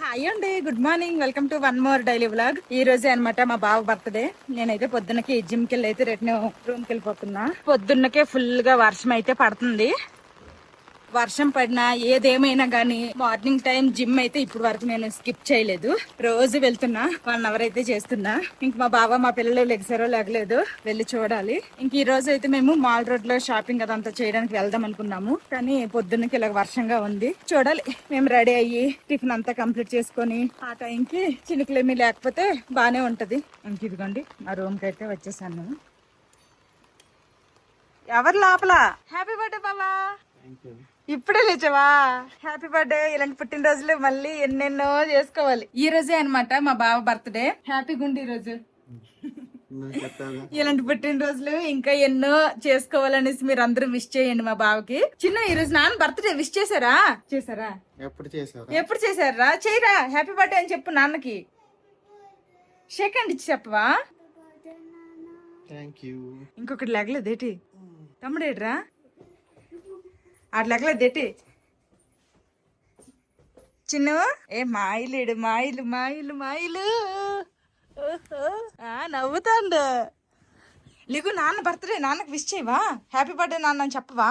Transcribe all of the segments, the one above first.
Hi అండి, good morning. Welcome to one more daily vlog. ఈ రోజే అనమాట మా బావ బర్త్డే. నేనైతే పొద్దున్నకి జిమ్ కి వెళ్ళి అయితే రిటర్న్ రూమ్ కి వెళ్ళిపోతున్నా. పొద్దున్నకే ఫుల్ గా వర్షం అయితే పడుతుంది. వర్షం పడినా ఏదేమైనా గానీ మార్నింగ్ టైం జిమ్ అయితే ఇప్పుడు వరకు నేను స్కిప్ చేయలేదు. రోజు వెళ్తున్నా, 1 అవర్ అయితే చేస్తున్నా. ఇంక మా బావ మా పిల్లలు లెగ్సారో లేగలేదు, వెళ్ళి చూడాలి. ఇంక ఈ రోజు అయితే మేము మాల్ రోడ్ లో షాపింగ్ అదంతా చేయడానికి వెళ్దాం అనుకున్నాము. కానీ పొద్దున్నకి ఇలా వర్షంగా ఉంది. చూడాలి. మేము రెడీ అయ్యి టిఫిన్ అంతా కంప్లీట్ చేసుకొని ఆ టైంకి చినుకులేమీ లేకపోతే బానే ఉంటది. ఇంక ఇదిగోండి మా రూమ్ కి అయితే వచ్చేసాను. ఎవరు లోపల? హ్యాపీ బర్త్డే బాబా. ఇప్పుడే లేచావా? Happy birthday. ఇలాంటి పుట్టినరోజులు మళ్ళీ ఎన్నెన్నో చేసుకోవాలి. ఈ రోజే అనమాట మా బావ బర్త్డే. హ్యాపీ గుండి ఈ రోజు. ఇలాంటి పుట్టినరోజులు ఇంకా ఎన్నో చేసుకోవాలనేసి మీరు అందరూ విష్ చేయండి మా బావకి. చిన్న ఈ రోజు నాన్న బర్త్డే విష్ చేశారా? ఎప్పుడు చేశారా? చేయరా హ్యాపీ బర్త్డే అని చెప్పు నాన్నకి. షేక్ హ్యాండ్ ఇచ్చి చెప్పవా? ఇంకొకటి లేగలేదేటి తమ్ముడేట్రా? అట్లెక్కలేదేటి చిన్ను? ఏ మాయిలేడు, మాయిలు మాయిలు మాయిలు నవ్వుతాండు. లిగు నాన్న బర్త్డే, నాన్నకు విష్ చేయవా? హ్యాపీ బర్త్డే నాన్న అని చెప్పవా?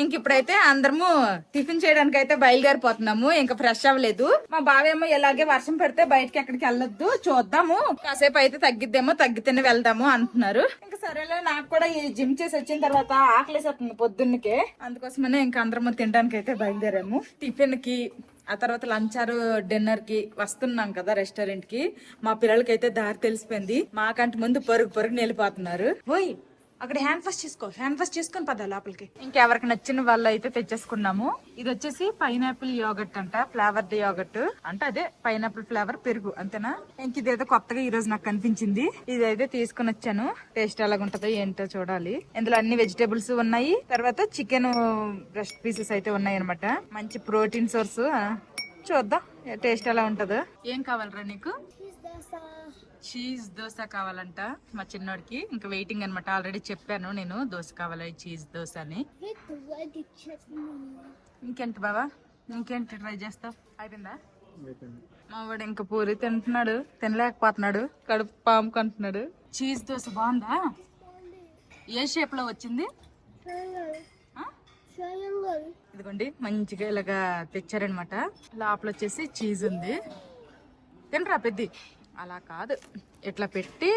ఇంక ఇప్పుడైతే అందరము టిఫిన్ చేయడానికి అయితే బయలుదేరిపోతున్నాము. ఇంకా ఫ్రెష్ అవ్వలేదు. మా బావేమో ఇలాగే వర్షం పెడితే బయటకి ఎక్కడికి వెళ్ళొద్దు, చూద్దాము కాసేపు అయితే తగ్గిద్దేమో, తగ్గితేనే వెళ్దాము అంటున్నారు. ఇంకా సరేలే, నాకు కూడా ఈ జిమ్ చేసి వచ్చిన తర్వాత ఆకలేసేస్తుంది పొద్దున్నకే. అందుకోసమనే ఇంకా అందరము తినడానికి అయితే బయలుదేరాము. టిఫిన్ కి ఆ తర్వాత లంచ్ ఆర్ డిన్నర్ కి వస్తున్నాం కదా రెస్టారెంట్ కి. మా పిల్లలకి అయితే దారి తెలిసిపోయింది. మాకంటే ముందు పరుగు పరుగుని వెళ్ళిపోతున్నారు. ఓయ్ అక్కడ హ్యాండ్ వాష్ చేసుకో, హ్యాండ్ వాష్ చేసుకొని పద లోపలికి. ఇంకెవరికి నచ్చిన వాళ్ళు అయితే తెచ్చేసుకున్నాము. ఇది వచ్చేసి పైనాపిల్ యోగర్ట్ అంట, ఫ్లేవర్డ్ యోగర్ట్ అంటే అదే పైనాపిల్ ఫ్లేవర్ పెరుగు అంతేనా. ఇంక ఇదేదో కొత్తగా ఈ రోజు నాకు కనిపించింది. ఇదైతే తీసుకుని వచ్చాను. టేస్ట్ ఎలాగుంటదో ఏంటో చూడాలి. ఇందులో అన్ని వెజిటేబుల్స్ ఉన్నాయి. తర్వాత చికెన్ బ్రెస్ట్ పీసెస్ అయితే ఉన్నాయి అనమాట. మంచి ప్రోటీన్ సోర్స్. చూద్దాం టేస్ట్ ఎలా ఉంటదో. ఏం కావాలరా నీకు? చీజ్ దోశ కావాలంట మా చిన్నోడికి. ఇంకా వెయిటింగ్ అనమాట. ఆల్రెడీ చెప్పాను నేను దోశ కావాలి, చీజ్ దోశ అని. ఇంకేంటి బాబా, ఇంకేంటి ట్రై చేస్తావు? అయిపోయిందా? మా వాడు ఇంకా పూరి తింటున్నాడు, తినలేకపోతున్నాడు, కడుపు పాముకుంటున్నాడు. చీజ్ దోశ బాగుందా? ఏ షేప్ లో వచ్చింది? ఇదిగోండి మంచిగా ఇలాగా తెచ్చారనమాట. లోపల వచ్చేసి చీజ్ ఉంది. తినరా పెద్ది? అలా కాదు, ఇట్లా పెట్టి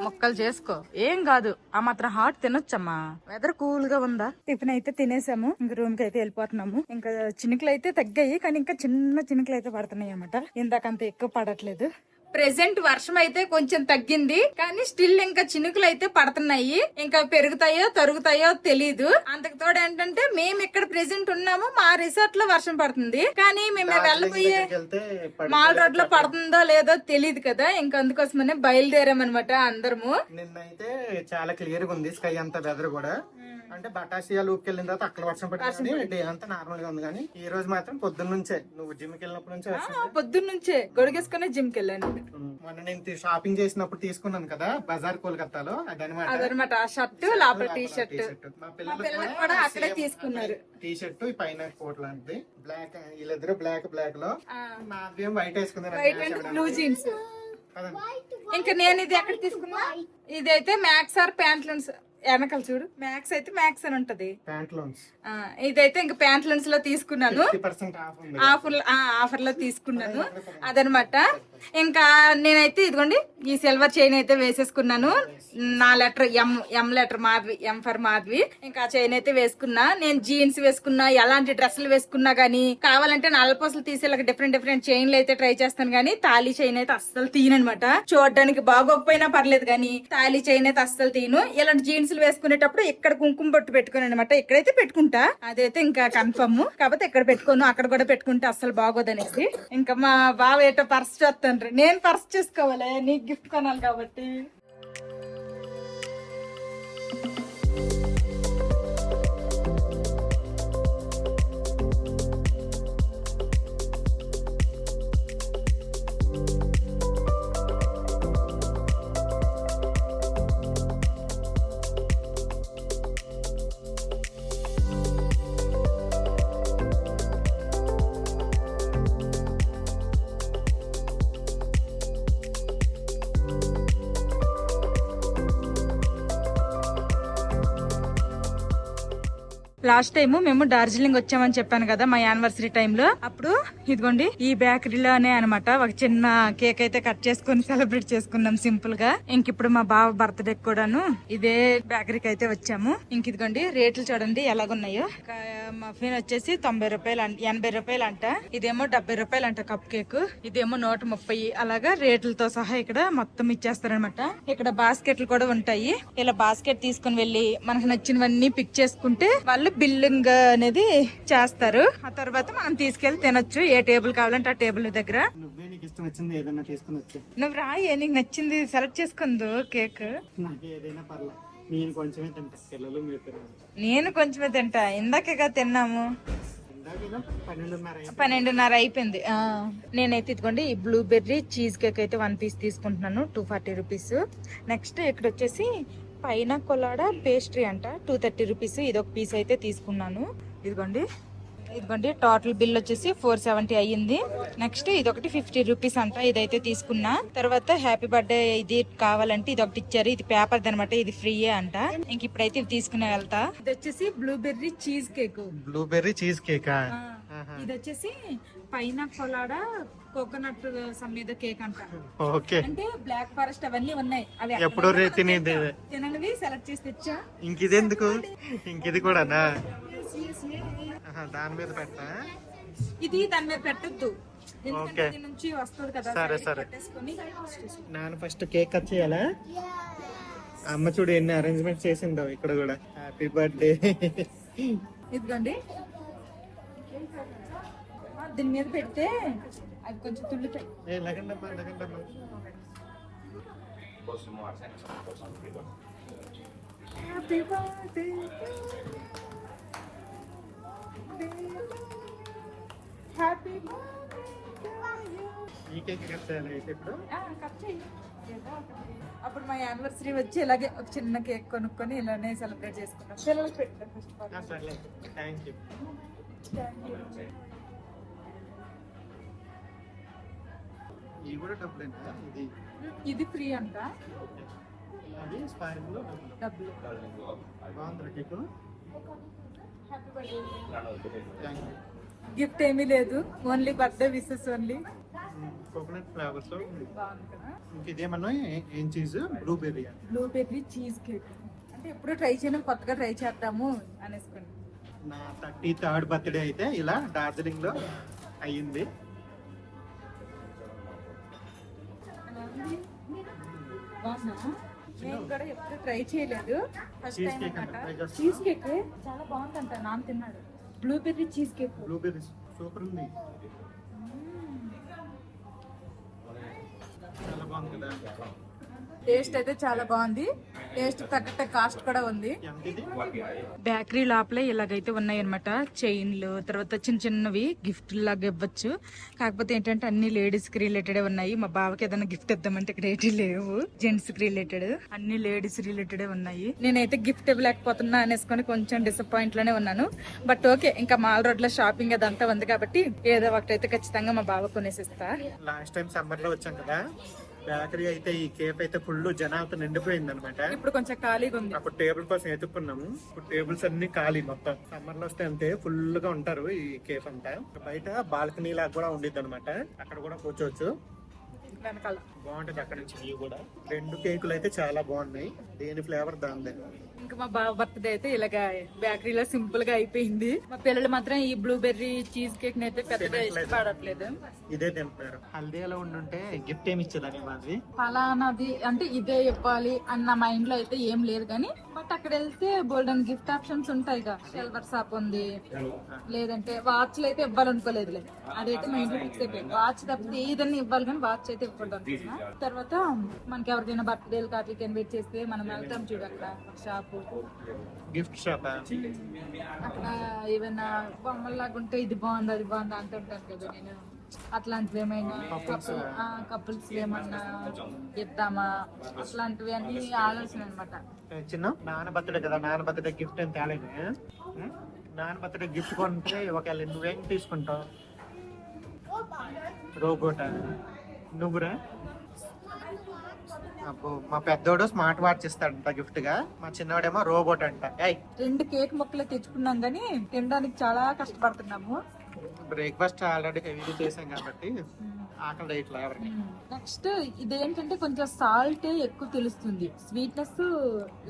ముక్కలు చేసుకో, ఏం కాదు. ఆ మాత్రం హాట్ తినొచ్చమ్మా. వెదర్ కూల్ గా ఉందా. టిఫిన్ అయితే తినేసాము. ఇంకా రూమ్ కి అయితే వెళ్ళిపోతున్నాము. ఇంకా చినుకులు అయితే తగ్గాయి, కానీ ఇంకా చిన్న చినుకులు అయితే పడుతున్నాయి అనమాట. ఇందాకంత ఎక్కువ పడట్లేదు. ప్రెసెంట్ వర్షం అయితే కొంచెం తగ్గింది, కానీ స్టిల్ ఇంకా చినుకులు అయితే పడుతున్నాయి. ఇంకా పెరుగుతాయో తరుగుతాయో తెలీదు. అంతకు తోడు ఏంటంటే మేము ఇక్కడ ప్రెసెంట్ ఉన్నాము, మా రిసార్ట్ లో వర్షం పడుతుంది. కానీ మేము వెళ్ళబోయే మాల్ రోడ్ లో పడుతుందో లేదో తెలియదు కదా. ఇంకా అందుకోసమనే బయలుదేరామన్నమాట అందరము. నిన్నైతే చాలా క్లియర్ గా ఉంది స్కై అంతా, వెదర్ కూడా. అంటే బటాసియా లూప్ వెళ్ళిన తర్వాత అక్కడ వర్షం పడుతుంది, డే అంతా నార్మల్ గా ఉంది. కానీ ఈ రోజు మాత్రం పొద్దున్న నుంచే, నువ్వు జిమ్ కి వెళ్ళినప్పటి నుంచే పొద్దున్న నుంచే గొడుగేసుకునే జిమ్ కి వెళ్ళాను. మొన్న నేను షాపింగ్ చేసినప్పుడు తీసుకున్నాను కదా బజార్ కోల్కతాలో, అదనమాట. ఆ షర్ట్ లోపల టీ షర్ట్ మా పిల్లలు కూడా అక్కడే తీసుకున్నారు. టీ షర్ట్ పైన కోట్ లాంటిది బ్లాక్, వీళ్ళిద్దరు బ్లాక్ లో, నాకేం వైట్ వేసుకున్నారు, బ్లూ జీన్స్. ఇంకా నేను ఇది ఎక్కడ తీసుకున్నా, ఇదైతే మ్యాక్స్ ఆర్ ప్యాంట్లూన్స్. వెనకాల చూడు, మ్యాక్స్ అయితే మ్యాక్స్ అని ఉంటది. ఇదైతే ఇంకా ప్యాంట్లూన్స్ లో తీసుకున్నాను. ఆఫర్ లో తీసుకున్నాను అదనమాట. ఇంకా నేనైతే ఇదిగోండి ఈ సిల్వర్ చైన్ అయితే వేసేసుకున్నాను. నా letter M letter Madhavi, M for Madhavi. ఇంకా చైన్ అయితే వేసుకున్నా. నేను జీన్స్ వేసుకున్నా, ఎలాంటి డ్రెస్సులు వేసుకున్నా గానీ కావాలంటే నల్లపూసలు తీసేలాగా డిఫరెంట్ చైన్లు అయితే ట్రై చేస్తాను. కానీ తాళీ చైన్ అయితే అస్సలు తీయనమాట. చూడడానికి బాగోకపోయినా పర్లేదు కానీ తాళీ చైన్ అయితే అస్సలు తీయను. ఇలాంటి జీన్స్ వేసుకునేటప్పుడు ఇక్కడ కుంకుమ బొట్టు పెట్టుకుని అనమాట. ఇక్కడైతే పెట్టుకుంటా, అదైతే ఇంకా కన్ఫర్మ్. కాకపోతే ఇక్కడ పెట్టుకోను, అక్కడ కూడా పెట్టుకుంటే అస్సలు బాగోదనేసి. ఇంకా మా బావ ఏటో పర్స్ చేస్తాను. నేను పర్స్ చేసుకోవాలి, నీకు గిఫ్ట్ కొనాలి కాబట్టి. లాస్ట్ టైం మేము డార్జిలింగ్ వచ్చామని చెప్పాను కదా మా యానివర్సరీ టైంలో. అప్పుడు ఇదిగోండి ఈ బేకరీలోనే అనమాట ఒక చిన్న కేక్ అయితే కట్ చేసుకుని సెలబ్రేట్ చేసుకున్నాం సింపుల్ గా. ఇంక ఇప్పుడు మా బావ బర్త్డే కూడాను ఇదే బేకరీకి అయితే వచ్చాము. ఇంక ఇదిగోండి రేట్లు చూడండి ఎలాగున్నాయో. మఫిన్ వచ్చేసి 90 రూపాయలు 80 రూపాయలు అంట. ఇదేమో 70 రూపాయలు అంట కప్ కేక్. ఇదేమో 130. అలాగా రేట్లతో సహా ఇక్కడ మొత్తం ఇచ్చేస్తారనమాట. ఇక్కడ బాస్కెట్లు కూడా ఉంటాయి. ఇలా బాస్కెట్ తీసుకుని వెళ్ళి మనకు నచ్చినవన్నీ పిక్ చేసుకుంటే వాళ్ళు బిల్లింగ్ అనేది చేస్తారు. ఆ తర్వాత మనం తీసుకెళ్లి తినొచ్చు. ఏ టేబుల్ కావాలంటే ఆ టేబుల్ దగ్గర. నువ్వే నీకు ఇష్టం వచ్చింది ఏదైనా తీసుకుని వచ్చి. నువ్వు రాయే నీకు నచ్చింది సెలెక్ట్ చేసుకుందు కేక్. నాకు ఏదైనా పర్లేదు, నేను కొంచెమే తింటా, పిల్లలు మీరు తినండి. నేను కొంచెమే తింటా. ఇందాకేగా తిన్నాము. 12:30 అయిపోయింది. నేనైతే ఇదిగోండి ఈ బ్లూబెర్రీ చీజ్ కేక్ అయితే 1 పీస్ తీసుకుంటున్నాను. 240 రూపీస్. నెక్స్ట్ ఇక్కడ వచ్చేసి పైన కొలాడా పేస్ట్రీ అంట 230 రూపీస్. ఇది ఒక పీస్ అయితే తీసుకున్నాను. ఇదిగోండి టోటల్ బిల్ వచ్చేసి 470 అయ్యింది. నెక్స్ట్ ఇది ఒకటి 50 రూపీస్ అంట. ఇదైతే తీసుకున్నా. తర్వాత హ్యాపీ బర్త్డే ఇది కావాలంటే ఇది ఒకటి ఇచ్చారు. ఇది పేపర్ అనమాట, ఇది ఫ్రీయే అంట. ఇంక ఇప్పుడైతే ఇది తీసుకునే వెళ్తా. ఇది వచ్చేసి blueberry cheese cake. Blueberry cheese cake. ఇది వచ్చేసి పైన కొలాడా కోకోనట్ మీద కేక్ అంట. ఓకే, అంటే బ్లాక్ ఫారెస్ట్ అవన్నీ ఉన్నాయి. అవి ఎప్పుడో తినేది తిననివి సెలెక్ట్ చేసి తెచ్చా. ఇంకిదెందుకు, ఇంకిది కూడానా? దాని మీద పెట్టా. ఇది దాని మీద పెట్టద్దు, నుంచి వస్తుంది కదా. సరే సరే. నాన్న ఫస్ట్ కేక్ కట్ చేయాలా? అమ్మ చూడు ఎన్ని అరేంజ్మెంట్ చేసిందో ఇక్కడ కూడా. Happy birthday. ఇదిగోండి దీని మీద పెడితే అవి కొంచెం తుల్లుతాయి. Happy birthday. హ్యాపీ ఈ కేక్ కట్ చేయాలి అయితే ఇప్పుడు. అప్పుడు మా యానివర్సరీ వచ్చి ఇలాగే ఒక చిన్న కేక్ కొనుక్కొని ఇలానే సెలబ్రేట్ చేసుకున్నాం. పిల్లలకి పెట్టాం ఫస్ట్ ఆఫ్ ఆల్. సర్లే, థ్యాంక్ యూ. ఇది కూడా డబ్బులేనా? ఇది ఫ్రీ అంట. అది స్పైర్లో డబ్బులు. బాగుంది కేక్. గిఫ్ట్ ఏమీ లేదు, only birthday wishes only. Coconut flavours బాగుంది కదా. ఇదేమన్నా ఏం చీజ్? Blueberry cheese cake. అంటే ఎప్పుడు ట్రై చేయడం, కొత్తగా ట్రై చేద్దాము అనేసుకుని. నా 33rd బర్త్డే అయితే ఇలా డార్జిలింగ్ లో అయ్యింది. నేను కూడా ఎప్పుడు ట్రై చేయలేదు, ఫస్ట్ టైం అన్నమాట. చీజ్ కేక్ చాలా బాగుందంట. నాన్న తిన్నాడు. Blueberry cheese cake. Blueberry super ఉంది, చాలా బాగుంది కదా. టేస్ట్ అయితే చాలా బాగుంది. టేస్ట్ తగ్గట్టు కాస్ట్ కూడా ఉంది. బేకరీ లోపలే ఇలాగైతే ఉన్నాయి అనమాట. చైన్లు, తర్వాత చిన్న చిన్నవి గిఫ్ట్ లాగా ఇవ్వచ్చు. కాకపోతే ఏంటంటే అన్ని లేడీస్ కి రిలేటెడ్ ఉన్నాయి. మా బావకి ఏదైనా గిఫ్ట్ ఇద్దామంటే ఇక్కడ ఏంటి లేవు. జెంట్స్ కి రిలేటెడ్ అన్ని లేడీస్ రిలేటెడ్ ఉన్నాయి. నేనైతే గిఫ్ట్ ఇవ్వలేకపోతున్నా అనేసుకొని కొంచెం డిసప్పాయింట్ లోనే ఉన్నాను. బట్ ఓకే, ఇంకా మాల్ రోడ్ లో షాపింగ్ అదంతా ఉంది కాబట్టి ఏదో ఒకటైతే ఖచ్చితంగా మా బావ కొనేసిస్తా. లాస్ట్ టైం సమ్మర్ లో వచ్చాం కదా, బేకరీ అయితే ఈ కేఫ్ అయితే ఫుల్ జనాలతో నిండిపోయింది అనమాట. ఇప్పుడు కొంచెం ఖాళీగా ఉంది. అప్పుడు టేబుల్ కోసం ఎత్తుకున్నాము, ఇప్పుడు టేబుల్స్ అన్ని ఖాళీ. మొత్తం సమ్మర్ లో వస్తే అంతే ఫుల్ గా ఉంటారు ఈ కేఫ్ అంతా. బయట బాల్కనీ లాగా కూడా ఉండిద్ది అనమాట, అక్కడ కూడా కూర్చోవచ్చు. వెనకాల బాగుంటది అక్కడ నుంచి వ్యూ కూడా. 2 కేకులు అయితే చాలా బాగున్నాయి, దేని ఫ్లేవర్ దాందే. ఇంకా మా బావ బర్త్డే అయితే ఇలాగా బేకరీలో సింపుల్ గా అయిపోయింది. మా పిల్లలు మాత్రం ఈ బ్లూబెర్రీ చీజ్ కేక్ అయితే పెద్దగా ఇష్టపడట్లేదు, ఇదే తింటున్నారు. హల్దీలో ఉండుంటే గిఫ్ట్ ఏమి ఇచ్చేదాన్ని మాది. ఫలానాది అంటే ఇదే ఇవ్వాలి అన్న మైండ్ లో అయితే ఏం లేదు కానీ, బట్ అక్కడ వెళ్తే బోల్డెన్ గిఫ్ట్ ఆప్షన్స్ ఉంటాయి కదా. సిల్వర్ షాప్ ఉంది, లేదంటే వాచ్లు అయితే ఇవ్వాలనుకోలేదు. అదైతే మైండ్ లో ఫిక్స్ అయిపోయింది. వాచ్ తప్పితే ఏదన్నా ఇవ్వాలి కానీ వాచ్ అయితే ఇవ్వకూడదు అనుకున్నా. తర్వాత మనకి ఎవరికైనా బర్త్డే కాకి ఇన్వైట్ చేస్తే మనం వెళ్తాం చూడు అక్కడ షాప్, గిఫ్ట్ షాప్. అక్కడ ఏమైనా బొమ్మల్లాగా ఉంటే ఇది బాగుంది అది బాగుంది అంటుంటాను కదా నేను. అట్లాంటివి ఏమైనా కపుల్స్ ఏమన్నా ఇద్దామా, అట్లాంటివి అన్ని ఆలోచన అనమాట. చిన్న నాన్న బర్త్డే కదా, నాన్న బర్త్డే గిఫ్ట్ ఏం తేలేదు. నాన్న బర్త్డే గిఫ్ట్ కొంటే ఒకవేళ నువ్వేం తీసుకుంటావు? రోబోట్. నువ్వురా అబ్బో, మా పెద్దోడు స్మార్ట్ వాచ్ ఇస్తాడంట గిఫ్ట్ గా, మా చిన్నోడేమో రోబోట్ అంట. ఏయ్ 2 కేక్ ముక్కలు తెచ్చుకున్నాం గానీ తినడానికి చాలా కష్టపడుతున్నాము. బ్రేక్ఫాస్ట్ ఆల్రెడీ హెవీ చేసాం కాబట్టి ఆకలి ఇట్లా ఎవరికి. నెక్స్ట్ ఇదేంటంటే కొంచెం సాల్ట్ ఎక్కువ తెలుస్తుంది, స్వీట్నెస్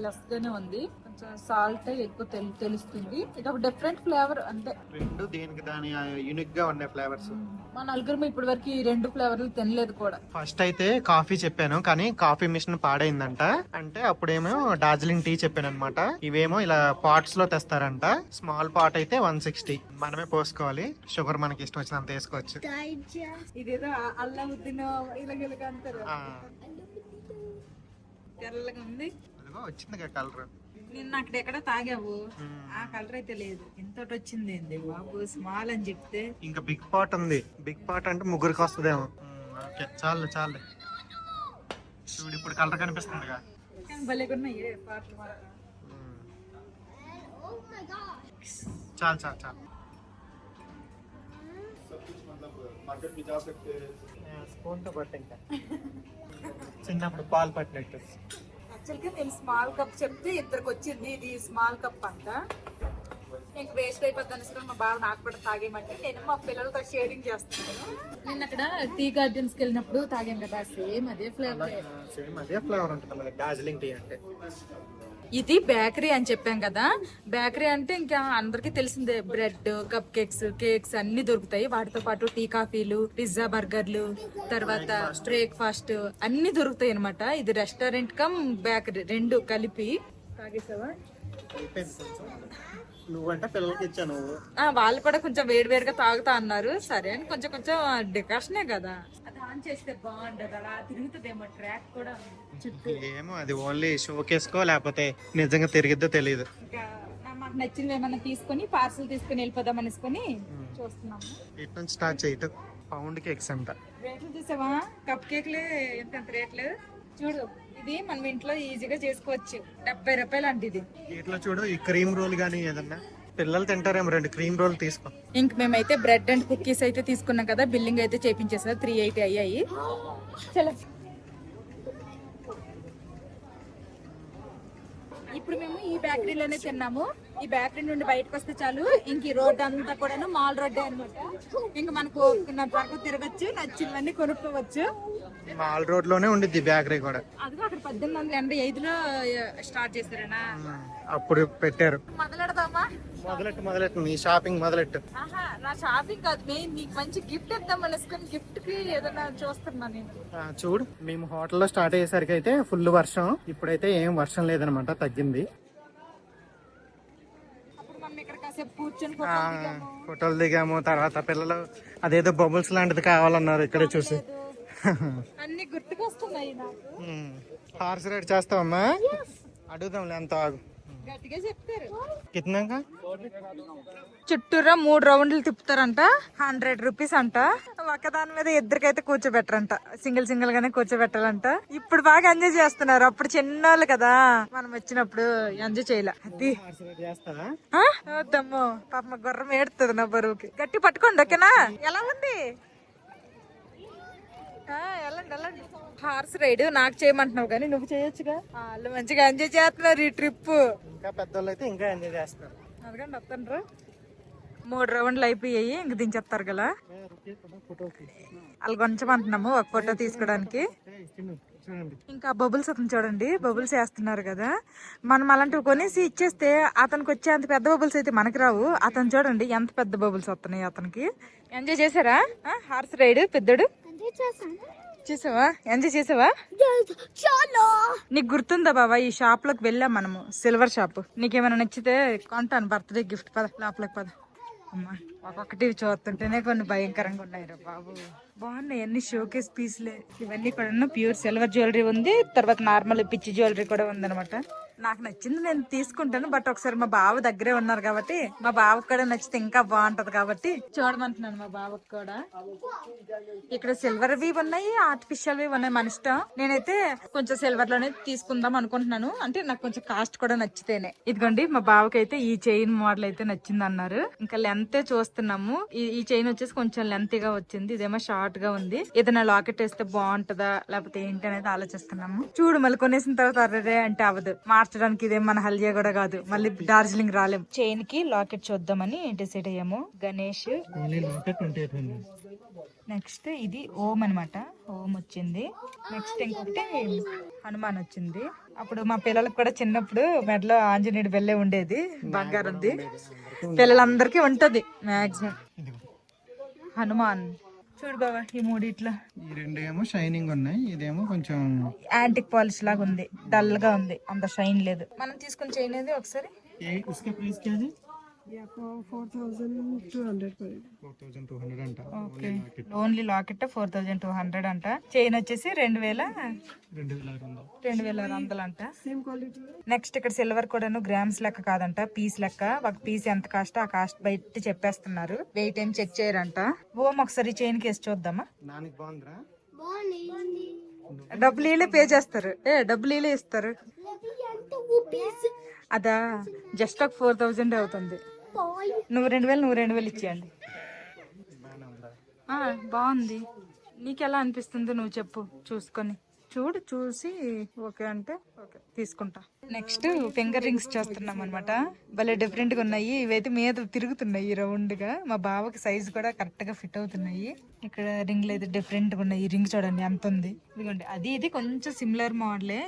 లెస్ గానే ఉంది, కొంచెం సాల్ట్ ఎక్కువ తెలుస్తుంది. ఇది ఒక డిఫరెంట్ ఫ్లేవర్ అంతే. రెండు దీనికి దాని యూనిక్ గా ఉన్నాయి ఫ్లేవర్స్. మా నలుగురు ఇప్పటి వరకు ఈ 2 ఫ్లేవర్లు తినలేదు కూడా. ఫస్ట్ అయితే కాఫీ చెప్పాను కానీ కాఫీ మిషన్ పాడైందంట. అంటే అప్పుడేమో డార్జిలింగ్ టీ చెప్పాను అనమాట. ఇవేమో ఇలా పాట్స్ లో తెస్తారంట. స్మాల్ పాట్ అయితే 160, మనమే పోసుకోవాలి. షుగర్ మనకి ఇష్టం వచ్చినంత వేసుకోవచ్చు. ఇదేదో అల్లం ఉద్దిన ఇలాగ అంటారు. తెల్లగా ఉంది. అదిగో వచ్చింది కలర్. నిన్న అక్కడెక్కడ తాగావు, ఆ కలర్ అయితే లేదు. ఇంతటి వచ్చింది ఏంది బాబు, స్మాల్ అని చెప్తే. ఇంకా బిగ్ పాట్ ఉంది. బిగ్ పాట్ అంటే ముగ్గురికి వస్తుందేమో. ఓకే చాలు చాలు. చూడు ఇప్పుడు కలర్ కనిపిస్తుంది. కానీ భలే ఉన్నాయి పాటలు మాత్రం. చాలు చాలు చాలు. స్పూన్ తో పట్టు, ఇంకా చిన్నప్పుడు పాలు పట్టినట్టు. యాక్చువల్గా నేను స్మాల్ కప్ చెప్తే ఇద్దరికి వచ్చింది, ఇది స్మాల్ కప్ అంట. ఇంక వేస్ట్ అయిపోద్ది అనేసి మా బావ నాకు కూడా తాగేమంటే నేను మా పిల్లలతో షేరింగ్ చేస్తున్నాను. నేను అక్కడ టీ గార్డెన్స్ కి వెళ్ళినప్పుడు తాగాం కదా, సేమ్ అదే ఫ్లేవర్. సేమ్ అదే ఫ్లేవర్ ఉంటుంది డార్జిలింగ్ టీ అంటే. ఇది బేకరీ అని చెప్పాం కదా. బేకరీ అంటే ఇంకా అందరికి తెలిసిందే, బ్రెడ్, కప్ కేక్స్, కేక్స్ అన్ని దొరుకుతాయి. వాటితో పాటు టీ, కాఫీలు, పిజ్జా, బర్గర్లు, తర్వాత బ్రేక్ఫాస్ట్ అన్ని దొరుకుతాయి అనమాట. ఇది రెస్టారెంట్ కమ్ బేకరీ రెండు కలిపి. తాగేసావా? నువ్వంటే పిల్లలకి ఇచ్చాను. వాళ్ళు కూడా కొంచెం వేడివేడిగా తాగుతా అన్నారు. సరే అని కొంచెం కొంచెం డికాషనే కదా, అది ఆన్ చేస్తే బాగుండదు. అలా తిరుగుతుందేమో ట్రాక్ కూడా చుట్టూ. ఏమో అది ఓన్లీ షోకేసుకో, లేకపోతే నిజంగా తిరిగిద్దో తెలియదు. ఇంకా మాకు నచ్చినవి ఏమన్నా తీసుకొని పార్సల్ తీసుకొని వెళ్ళిపోదాం అనేసుకొని చూస్తున్నాము. ఇటు నుంచి స్టార్ట్ చేయటం. పౌండ్ కేక్స్ అంట. రేట్లు చూసావా? కప్ కేక్లే ఎంత రేట్లు చూడు. ఇది మనం ఇంట్లో ఈజీగా చేసుకోవచ్చు. 70 రూపాయలు అంటే ఇది. ఇట్లా చూడు, ఈ క్రీమ్ రోల్ గానీ ఏదన్నా పిల్లలు తింటారేమో, 2 క్రీమ్ రోల్ తీసుకో. ఇంక మేమైతే బ్రెడ్ అండ్ కుకీస్ అయితే తీసుకున్నాం కదా. బిల్లింగ్ అయితే చేపించేసా, 380 అయ్యాయి. చలో ఇప్పుడు మేము ఈ బేకరీలోనే తిన్నాము. ఈ బేకరీ నుండి బయటకు వస్తే చాలు, ఇంక ఈ రోడ్ అంతా కూడా మాల్ రోడ్డే అనమాట. ఇంక మనకు త్వరగా తిరగచ్చు, నచ్చినవన్నీ కొనుక్కోవచ్చు. మాల్ రోడ్ లోనే ఉండిద్ది బేకరీ కూడా. అదిగో అక్కడ 1885లో స్టార్ట్ చేశారనా, అప్పుడు పెట్టారు. మొదలెడదామా? మొదలెట్టు నీ షాపింగ్ మొదలెట్టు. నా షాపింగ్ కాదు, మెయిన్ నీకు మంచి గిఫ్ట్ ఇద్దాం అనేసుకొని గిఫ్ట్ కి ఏదైనా చూస్తున్నా నేను. చూడు, మేము హోటల్లో స్టార్ట్ అయ్యేసరికి అయితే ఫుల్ వర్షం. ఇప్పుడైతే ఏం వర్షం లేదనమాట, తగ్గింది. అప్పుడు మనం ఇక్కడ కాసేపు కూర్చొని ఫోటోలు దిగాము. తర్వాత పిల్లలు అదేదో బబుల్స్ లాంటిది కావాలన్నారు, ఇక్కడే చూసి. అన్ని గుర్తుకొస్తున్నాయి నాకు. Horse ride చేస్తావమ్మా? అడుగుదాంలే, ఎంత ఆగు. గట్టిగా చెప్తారు. కితనాక చుట్టూరా 3 రౌండ్లు తిప్పుతారంట. 100 రూపీస్ అంట. ఒకదాని మీద ఇద్దరికైతే కూర్చోబెట్టరంట, సింగిల్ గానే కూర్చోబెట్టాలంట. ఇప్పుడు బాగా ఎంజాయ్ చేస్తున్నారు. అప్పుడు చిన్నోళ్ళు కదా, మనం వచ్చినప్పుడు ఎంజాయ్ చేయలే. అది వద్దమ్మో, పాప గుర్రం ఏడుతుంది నా బరువుకి. గట్టి పట్టుకోండి, ఓకేనా? ఎలా ఉంది? వెళ్ళండి. హార్స్ రైడ్ నాకు చేయమంటున్నావు కానీ నువ్వు చేయొచ్చుగా. వాళ్ళు మంచిగా ఎంజాయ్ చేస్తున్నారు ఈ ట్రిప్. ఇంకా పెద్దోళ్ళు అయితే ఇంకా ఎంజాయ్ చేస్తున్నారు. అదిగండి వస్తాను. 3 రౌండ్లు అయిపోయాయి, ఇంక దించేస్తారు కదా. వాళ్ళు కొంచెం అంటున్నాము ఒక ఫోటో తీసుకోవడానికి. ఇంకా బబుల్స్ అతను చూడండి, బబుల్స్ వేస్తున్నారు కదా. మనం అలాంటివి కొనేసి ఇచ్చేస్తే అతనికి వచ్చే అంత పెద్ద బబుల్స్ అయితే మనకి రావు. అతను చూడండి ఎంత పెద్ద బబుల్స్ వస్తున్నాయి అతనికి. ఎంజాయ్ చేశారా హార్స్ రైడ్? పెద్దడు చూసావా? ఎంజాయ్ చేసావా? నీకు గుర్తుందా బాబా, ఈ షాప్ లోకి వెళ్ళాం మనము, సిల్వర్ షాప్. నీకేమైనా నచ్చితే కొంటాను, బర్త్డే గిఫ్ట్. పద లోపలికి పద. అమ్మా ఒక్కొక్కటి చూస్తుంటేనే కొన్ని భయంకరంగా ఉన్నాయి రా బాబు. బాగున్నాయి అన్ని షోకేస్ పీస్లే. ఇవన్నీ కూడా ప్యూర్ సిల్వర్ జ్యువెలరీ ఉంది, తర్వాత నార్మల్ పిచ్చి జ్యువెలరీ కూడా ఉందనమాట. నాకు నచ్చింది నేను తీసుకుంటాను, బట్ ఒకసారి మా బావ దగ్గరే ఉన్నారు కాబట్టి మా బావకు కూడా నచ్చితే ఇంకా బాగుంటది కాబట్టి చూడమంటున్నాను మా బావకు కూడా. ఇక్కడ సిల్వర్ వి ఉన్నాయి, ఆర్టిఫిషియల్ వి ఉన్నాయి, మన ఇష్టం. నేనైతే కొంచెం సిల్వర్ లోనే తీసుకుందాం అనుకుంటున్నాను, అంటే నాకు కొంచెం కాస్ట్ కూడా నచ్చితేనే. ఇదిగోండి మా బావకి అయితే ఈ చైన్ మోడల్ అయితే నచ్చింది అన్నారు. ఇంకా లెంత్ చూస్తున్నాము. ఈ చైన్ వచ్చేసి కొంచెం లెంత్ గా వచ్చింది, ఇదేమో షార్ట్ గా ఉంది. ఏదైనా లాకెట్ వేస్తే బాగుంటదా లేకపోతే ఏంటి అనేది ఆలోచిస్తున్నాము. చూడు మళ్ళీ కొనేసిన తర్వాత అర్రే అంటే అవదు, మార్చడానికి ఇదేం మన హల్దియా కూడా కాదు, మళ్ళీ డార్జిలింగ్ రాలేం. చైన్ కి లాకెట్ చూద్దామని డిసైడ్ అయ్యాము. గణేష్, నెక్స్ట్ ఇది ఓం అనమాట, ఓం వచ్చింది. నెక్స్ట్ ఇంకొకటి హనుమాన్ వచ్చింది. అప్పుడు మా పిల్లలకు కూడా చిన్నప్పుడు మెడలో ఆంజనేయుడు బెల్లే ఉండేది, బంగారంది. పిల్లలందరికీ ఉంటది మాక్సిమం. హనుమాన్ చూడు బాబా, ఈ మూడిట్లో ఈ రెండు ఏమో షైనింగ్ ఉన్నాయి, ఇదేమో కొంచెం యాంటిక్ పాలిష్ లాగా ఉంది, డల్ గా ఉంది, అంత షైన్ లేదు. మనం తీసుకుని చైన్ ఏది ఒకసారి ఓన్లీ లాకెట్ 4200 అంట. చైన్ వచ్చేసి 2200 అంట. నెక్స్ట్ ఇక్కడ సిల్వర్ కూడాను గ్రామ్స్ లెక్క కాదంట, పీస్ లెక్క. ఒక పీస్ ఎంత కాస్ట్ ఆ కాస్ట్ బయట చెప్పేస్తున్నారు, వెయిట్ ఏం చెక్ చేయరంట. ఓం ఒకసారి చైన్ కేసి చూద్దామా. డబ్బులు వీళ్ళే పే చేస్తారు, డబ్బులు వీళ్ళే ఇస్తారు. అదా జస్ట్ ఒక 4000 అవుతుంది. నువ్వు 2000 ఇచ్చేయండి. బాగుంది, నీకెలా అనిపిస్తుందో నువ్వు చెప్పు, చూసుకొని చూసి ఓకే అంటే ఓకే తీసుకుంటా. నెక్స్ట్ ఫింగర్ రింగ్స్ చేస్తున్నాం అనమాట. భలే డిఫరెంట్ గా ఉన్నాయి, ఇవైతే మీద తిరుగుతున్నాయి రౌండ్ గా. మా బావకి సైజ్ కూడా కరెక్ట్ గా ఫిట్ అవుతున్నాయి. ఇక్కడ రింగ్లు అయితే డిఫరెంట్ గా ఉన్నాయి. ఈ రింగ్ చూడండి ఎంత ఉంది. ఇదిగోండి ఇది కొంచెం సిమిలర్ మోడలే.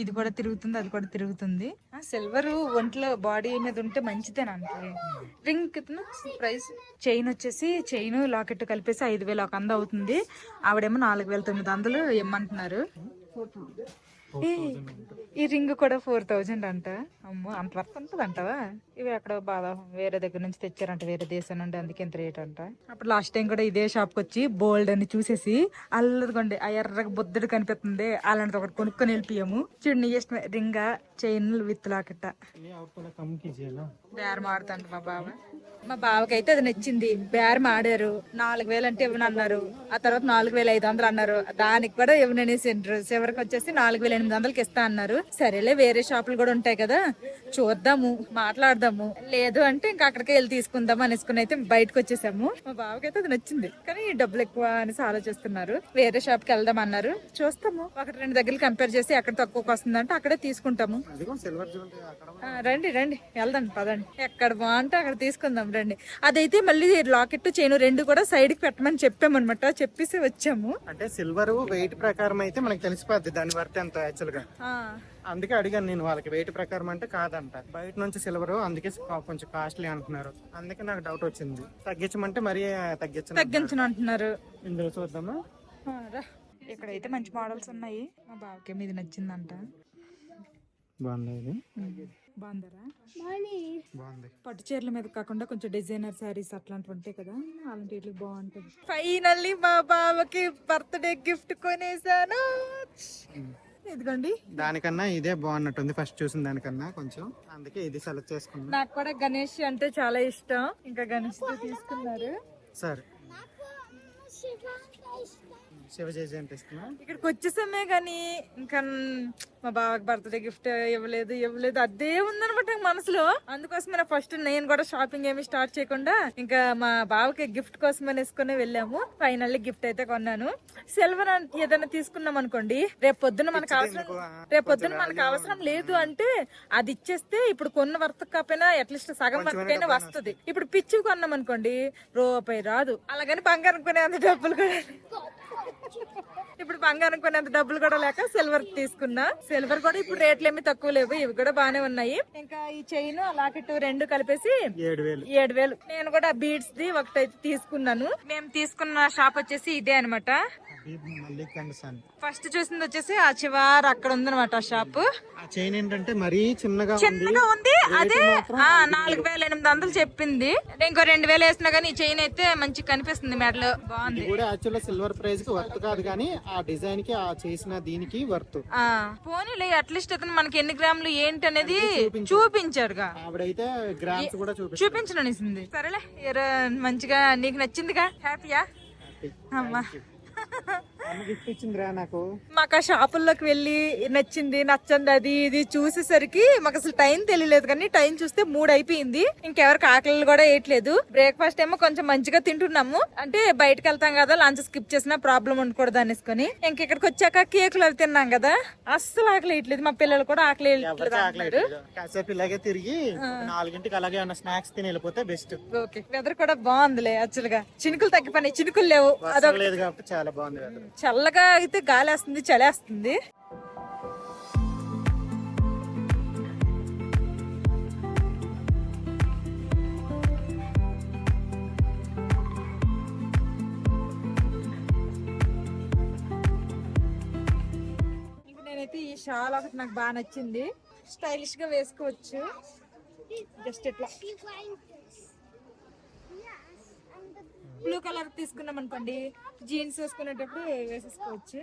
ఇది కూడా తిరుగుతుంది, అది కూడా తిరుగుతుంది. సిల్వర్ ఒంట్లో బాడీ మీద ఉంటే మంచిదేనంటే. రింగ్ ప్రైస్ చైన్ వచ్చేసి చైన్ లాకెట్ కలిపేసి 5000 ఒక 100 అవుతుంది. ఆవిడేమో 4900 ఇమ్మంటున్నారు. ఈ రింగ్ కూడా 4000 అంట. అమ్మో అంత వర్త్ ఉంటుంది అంటవా? ఇవి ఎక్కడ బాగా వేరే దగ్గర నుంచి తెచ్చారంట, వేరే దేశం నుండి, అందుకే ఇంత రేట్ అంట. అప్పుడు లాస్ట్ టైం కూడా ఇదే షాప్ కి వచ్చి బోల్డ్ అని చూసేసి అల్లదిగోండి ఆ ఎర్రగా బొద్దుడు కనిపిస్తుంది, అలాంటిది ఒకటి కొనుక్కొని వెళ్ళిపోయాము. చూడు నీ ఇష్టం, రింగ్ చైన్ విత్ లాకెట్. బేరం ఆడుతాంట మా బావ. మా బావకి అయితే అది నచ్చింది. బేరం ఆడారు. 4000 అంటే ఇవ్వనన్నారు, ఆ తర్వాత 4500 అన్నారు. దానికి కూడా ఇవ్వననేసి చివరికి వచ్చేసి 4800కి ఇస్తా అన్నారు. సరేలే వేరే షాపులు కూడా ఉంటాయి కదా, చూద్దాము, మాట్లాడదాము, లేదు అంటే ఇంకా అక్కడికి వెళ్ళి తీసుకుందాం అనేసుకుని అయితే బయటకు వచ్చేసాము. మా బావకి అయితే అది నచ్చింది, కానీ డబ్బులు ఎక్కువ అనేసి ఆలోచిస్తున్నారు. వేరే షాప్ కి వెళ్దాం అన్నారు, చూస్తాము. 1-2 దగ్గరలు కంపేర్ చేసి ఎక్కడ తక్కువకి వస్తుందంటే అక్కడే తీసుకుంటాము. రండి వెళ్దాం పదండి, ఎక్కడ బాగుంటే అక్కడ తీసుకుందాం రండి. అదైతే మళ్ళీ లాకెట్ చైన్ 2 కూడా సైడ్ కి పెట్టమని చెప్పామన్నమాట, చెప్పేసి వచ్చాము. అంటే సిల్వర్ వెయిట్ ప్రకారం అయితే మనకి తెలిసిపోద్ది దాని వర్త్ ఎంత యాక్చువల్ గా. అందుకే అడిగాను నేను వాళ్ళకి, వెయిట్ ప్రకారం అంటే కాదంట, బయట నుంచి సిల్వర్ అందుకే కొంచెం కాస్ట్లీ అంటున్నారు. అందుకే నాకు డౌట్ వచ్చింది. తగ్గించమంటే మరీ తగ్గించను అంటున్నారు. ఇందులో చూద్దామా. ఇక్కడైతే మంచి మోడల్స్ ఉన్నాయి. మా బావకి మీద నచ్చిందంట. బాగుంది, బాగుందరా? బాగుంది. పట్టు చీరల మీద కాకుండా కొంచెం డిజైనర్ సారీస్ అట్లాంటివి ఉంటాయి కదా, అలాంటి బాగుంటుంది. ఫైనల్లీ మా బావకి బర్త్డే గిఫ్ట్ కొనేసాను. ఇదిగోండి, దానికన్నా ఇదే బాగున్నట్టుంది ఫస్ట్ చూసిన దానికన్నా కొంచెం, అందుకే ఇది సెలెక్ట్ చేసుకున్నా. నాకు కూడా గణేష్ అంటే చాలా ఇష్టం, ఇంకా గణేష్ తీసుకున్నారు. సరే శివజేజీ అంటే ఇస్తున్నా. ఇక్కడికి వచ్చేసామే గానీ ఇంకా మా బావకి బర్త్డే గిఫ్ట్ ఇవ్వలేదు అదే ఉందనమాట మనసులో. అందుకోసమే ఫస్ట్ నేను కూడా షాపింగ్ ఏమి స్టార్ట్ చేయకుండా ఇంకా మా బావకి గిఫ్ట్ కోసం అనేసుకుని వెళ్ళాము. ఫైనల్లీ గిఫ్ట్ అయితే కొన్నాను. సిల్వర్ ఏదైనా తీసుకున్నాం అనుకోండి, రేపు పొద్దున మనకు అవసరం లేదు అంటే అది ఇచ్చేస్తే ఇప్పుడు కొన్న వర్త్ కాకపోయినా అట్లీస్ట్ సగం వర్తకైనా వస్తుంది. ఇప్పుడు పిచ్చి కొన్నాం అనుకోండి రూపాయి రాదు. అలాగని బంగారం కొనేంత డబ్బులు కూడా ఇప్పుడు బంగారం కొనేంత డబ్బులు కూడా లేక సిల్వర్ తీసుకున్నా. సిల్వర్ కూడా ఇప్పుడు రేట్లు ఏమి తక్కువ లేవు, ఇవి కూడా బానే ఉన్నాయి. ఇంకా ఈ చైన్ లాకెట్ 2 కలిపేసి 7000. నేను కూడా బీడ్స్ ది ఒకటైతే తీసుకున్నాను. మేము తీసుకున్న షాప్ వచ్చేసి ఇదే అనమాట. ఫస్ట్ చూసింది వచ్చేసి ఆ చివరి అక్కడ ఉందన్నమాట షాప్. ఆ చైన్ ఏంటంటే మరీ చిన్నగా ఉంది, అదే 4800 చెప్పింది. ఇంకో 2000 వేసినా గానీ ఈ చైన్ అయితే మంచి కనిపిస్తుంది మెడలో, బాగుంది. సిల్వర్ ప్రైస్ కి వర్త్ వర్త్ కాదు కానీ ఆ డిజైన్ కి ఆ చేసిన దీనికి వర్త్. పోనీలే అట్లీస్ట్ అతను మనకి ఎన్ని గ్రాములు ఏంటి అనేది చూపించారుగా. ఆవిడైతే గ్రామ్స్ కూడా చూపించనిసింది. సరేలే మంచిగా నీకు నచ్చిందిగా, హ్యాపీయా? అమ్మా గిఫ్ట్ ఇచ్చిందిరా నాకు. మాకు ఆ షాపుల్లోకి వెళ్ళి నచ్చింది నచ్చంది అది ఇది చూసేసరికి మాకు అసలు టైం తెలియలేదు, కానీ టైం చూస్తే 3 అయిపోయింది. ఇంకెవరికి ఆకలి కూడా వేయట్లేదు. బ్రేక్ఫాస్ట్ ఏమో కొంచెం మంచిగా తింటున్నాము, అంటే బయటకు వెళ్తాం కదా, లంచ్ స్కిప్ చేసినా ప్రాబ్లం ఉండకూడదు అనేసుకొని. ఇంకెక్కడికి వచ్చాక కేకులు అవి తిన్నాం కదా, అస్సలు ఆకలి వేయట్లేదు. మా పిల్లలు కూడా ఆకలి వేయట్లేదు. కాసేపు ఇలాగే తిరిగి 4ంటికి అలాగే ఉన్న స్నాక్స్ తిని వెళ్ళిపోతే బెస్ట్. ఓకే, వెదర్ కూడా బాగుందిలే. యాక్చువల్ గా చినుకులు తగ్గిపోయినాయి, చినుకులు లేవు. అదొక లేదు కాబట్టి చాలా బాగుంది వెదర్. చల్లగా అయితే గాలేస్తుంది, చలేస్తుంది. నేనైతే ఈ షాల్ ఒకటి నాకు బాగా నచ్చింది, స్టైలిష్ గా వేసుకోవచ్చు. జస్ట్ ఇట్లా బ్లూ కలర్ తీసుకున్నాం అనుకోండి, జీన్స్ వేసుకునేటప్పుడు వేసేసుకోవచ్చు,